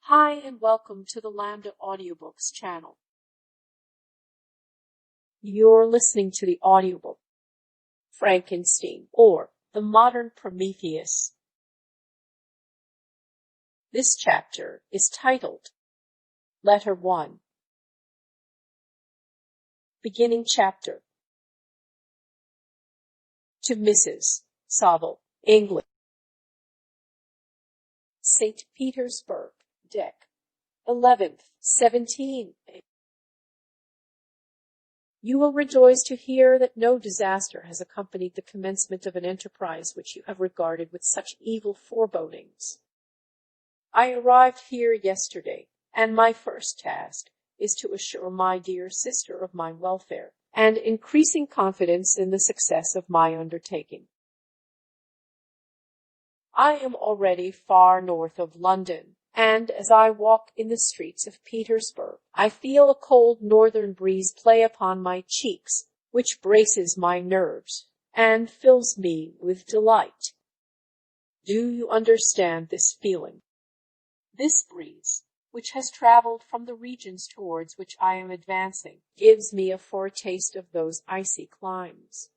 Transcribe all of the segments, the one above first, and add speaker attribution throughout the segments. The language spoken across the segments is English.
Speaker 1: Hi and welcome to the Lambda Audiobooks channel. You're listening to the audiobook Frankenstein or the Modern Prometheus. This chapter is titled Letter 1. Beginning chapter. To Mrs. Saville, England. St. Petersburg, Dec. 11th, 17. You will rejoice to hear that no disaster has accompanied the commencement of an enterprise which you have regarded with such evil forebodings. I arrived here yesterday, and my first task is to assure my dear sister of my welfare and increasing confidence in the success of my undertaking. I am already far north of London, and as I walk in the streets of Petersburg, I feel a cold northern breeze play upon my cheeks, which braces my nerves and fills me with delight. Do you understand this feeling? This breeze, which has traveled from the regions towards which I am advancing, gives me a foretaste of those icy climes.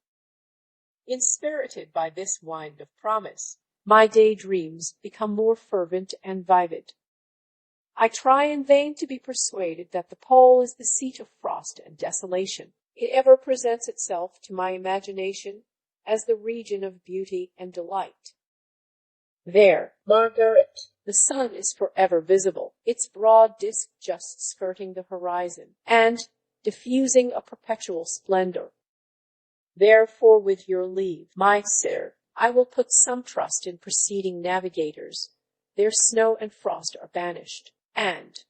Speaker 1: Inspirited by this wind of promise, my daydreams become more fervent and vivid. I try in vain to be persuaded that the pole is the seat of frost and desolation. It ever presents itself to my imagination as the region of beauty and delight. There, Margaret, the sun is forever visible, its broad disk just skirting the horizon, and diffusing a perpetual splendor. Therefore, with your leave, my sir, I will put some trust in preceding navigators. Their snow and frost are banished, and,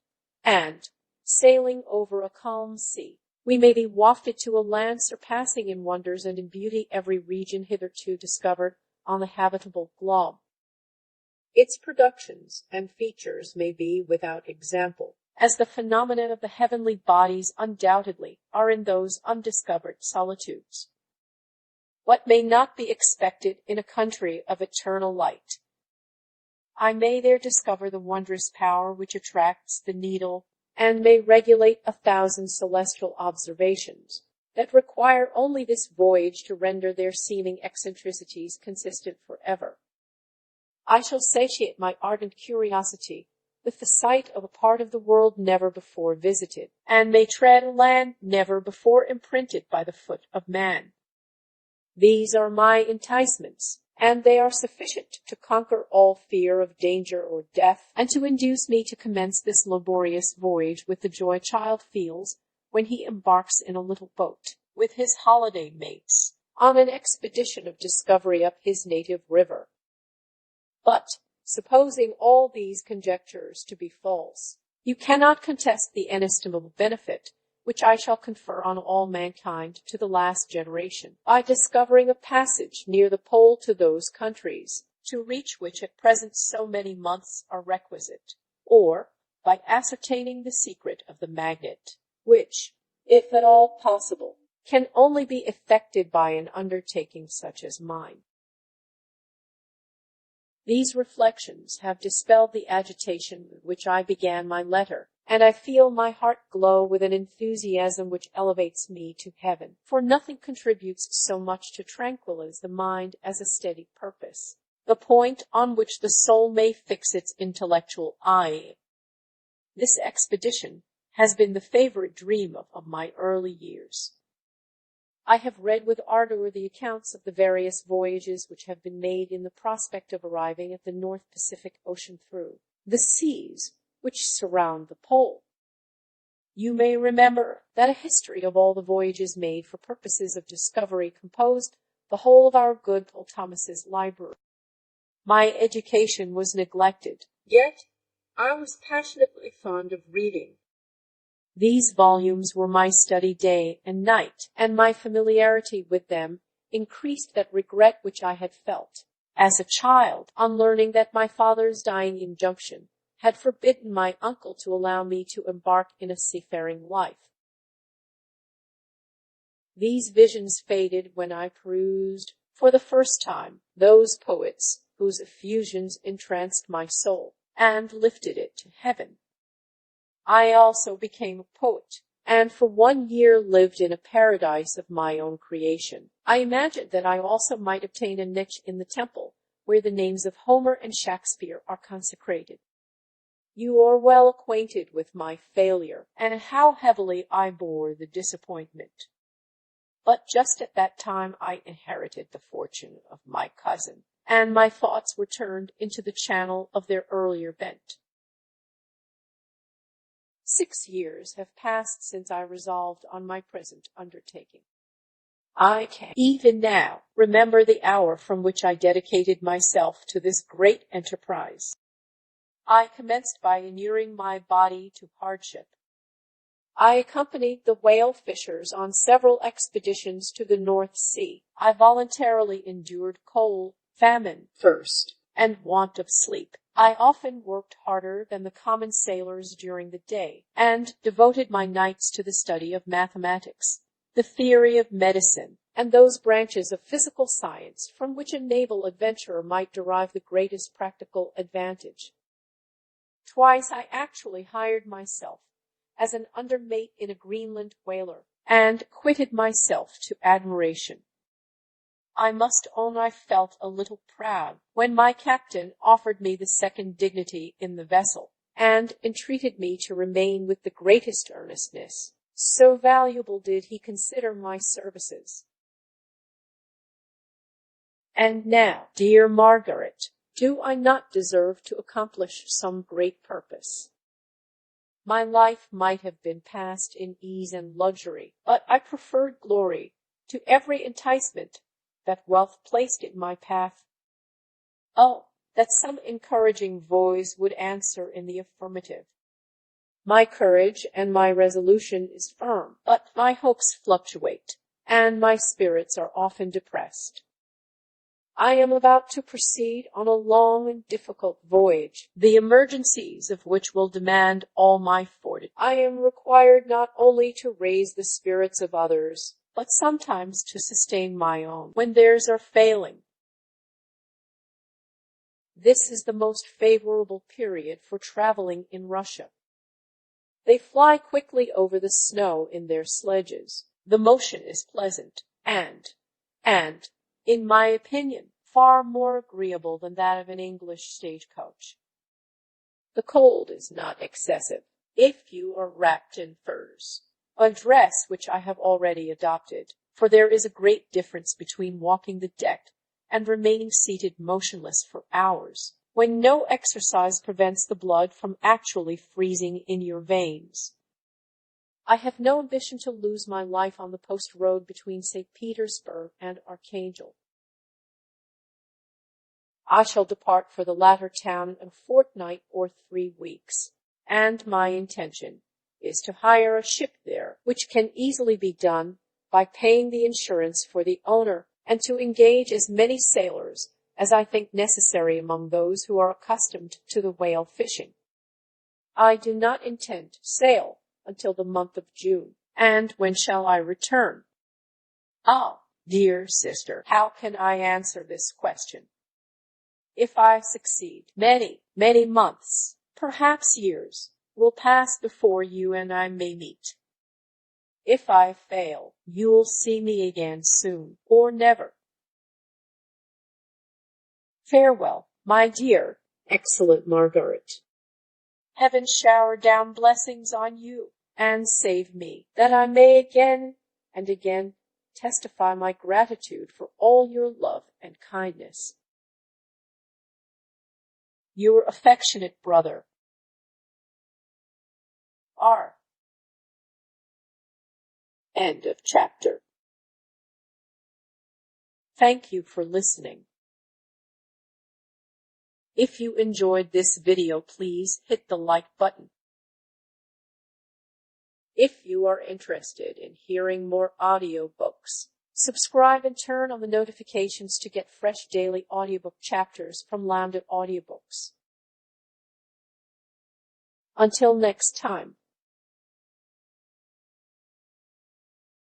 Speaker 1: sailing over a calm sea, we may be wafted to a land surpassing in wonders and in beauty every region hitherto discovered on the habitable globe. Its productions and features may be without example, as the phenomena of the heavenly bodies undoubtedly are in those undiscovered solitudes. What may not be expected in a country of eternal light? I may there discover the wondrous power which attracts the needle, and may regulate 1,000 celestial observations that require only this voyage to render their seeming eccentricities consistent forever. I shall satiate my ardent curiosity with the sight of a part of the world never before visited, and may tread a land never before imprinted by the foot of man. These are my enticements, and they are sufficient to conquer all fear of danger or death, and to induce me to commence this laborious voyage with the joy a child feels when he embarks in a little boat, with his holiday mates, on an expedition of discovery up his native river. But, supposing all these conjectures to be false, you cannot contest the inestimable benefit which I shall confer on all mankind to the last generation, by discovering a passage near the pole to those countries, to reach which at present so many months are requisite, or by ascertaining the secret of the magnet, which, if at all possible, can only be effected by an undertaking such as mine. These reflections have dispelled the agitation with which I began my letter, and I feel my heart glow with an enthusiasm which elevates me to heaven, for nothing contributes so much to tranquilize the mind as a steady purpose, the point on which the soul may fix its intellectual eye. This expedition has been the favorite dream of my early years. I have read with ardor the accounts of the various voyages which have been made in the prospect of arriving at the North Pacific Ocean through the seas which surround the pole. You may remember that a history of all the voyages made for purposes of discovery composed the whole of our good Paul Thomas's library. My education was neglected, yet I was passionately fond of reading. These volumes were my study day and night, and my familiarity with them increased that regret which I had felt as a child on learning that my father's dying injunction had forbidden my uncle to allow me to embark in a seafaring life. These visions faded when I perused, for the first time, those poets whose effusions entranced my soul, and lifted it to heaven. I also became a poet, and for 1 year lived in a paradise of my own creation. I imagined that I also might obtain a niche in the temple, where the names of Homer and Shakespeare are consecrated. You are well acquainted with my failure, and how heavily I bore the disappointment. But just at that time I inherited the fortune of my cousin, and my thoughts were turned into the channel of their earlier bent. 6 years have passed since I resolved on my present undertaking. I can, even now, remember the hour from which I dedicated myself to this great enterprise. I commenced by inuring my body to hardship. I accompanied the whale fishers on several expeditions to the North Sea. I voluntarily endured cold, famine, thirst, and want of sleep. I often worked harder than the common sailors during the day, and devoted my nights to the study of mathematics, the theory of medicine, and those branches of physical science from which a naval adventurer might derive the greatest practical advantage. Twice I actually hired myself as an undermate in a Greenland whaler, and quitted myself to admiration. I must own I felt a little proud when my captain offered me the second dignity in the vessel, and entreated me to remain with the greatest earnestness. So valuable did he consider my services. And now, dear Margaret, do I not deserve to accomplish some great purpose? My life might have been passed in ease and luxury, but I preferred glory to every enticement that wealth placed in my path. Oh, that some encouraging voice would answer in the affirmative. My courage and my resolution is firm, but my hopes fluctuate, and my spirits are often depressed. I am about to proceed on a long and difficult voyage, the emergencies of which will demand all my fortitude. I am required not only to raise the spirits of others, but sometimes to sustain my own when theirs are failing. This is the most favorable period for traveling in Russia. They fly quickly over the snow in their sledges. The motion is pleasant, and, in my opinion, far more agreeable than that of an English stagecoach. The cold is not excessive, if you are wrapped in furs, a dress which I have already adopted, for there is a great difference between walking the deck and remaining seated motionless for hours, when no exercise prevents the blood from actually freezing in your veins. I have no ambition to lose my life on the post road between St. Petersburg and Archangel. I shall depart for the latter town in a fortnight or 3 weeks, and my intention is to hire a ship there, which can easily be done by paying the insurance for the owner, and to engage as many sailors as I think necessary among those who are accustomed to the whale fishing. I do not intend to sail until the month of June. And when shall I return? Ah, dear sister, how can I answer this question? If I succeed, many, many months, perhaps years, will pass before you and I may meet. If I fail, you'll see me again soon, or never. Farewell, my dear, excellent Margaret. Heaven shower down blessings on you, and save me, that I may again and again testify my gratitude for all your love and kindness. Your affectionate brother, R. End of chapter. Thank you for listening. If you enjoyed this video, please hit the like button. If you are interested in hearing more audiobooks, subscribe and turn on the notifications to get fresh daily audiobook chapters from Lambda Audiobooks. Until next time.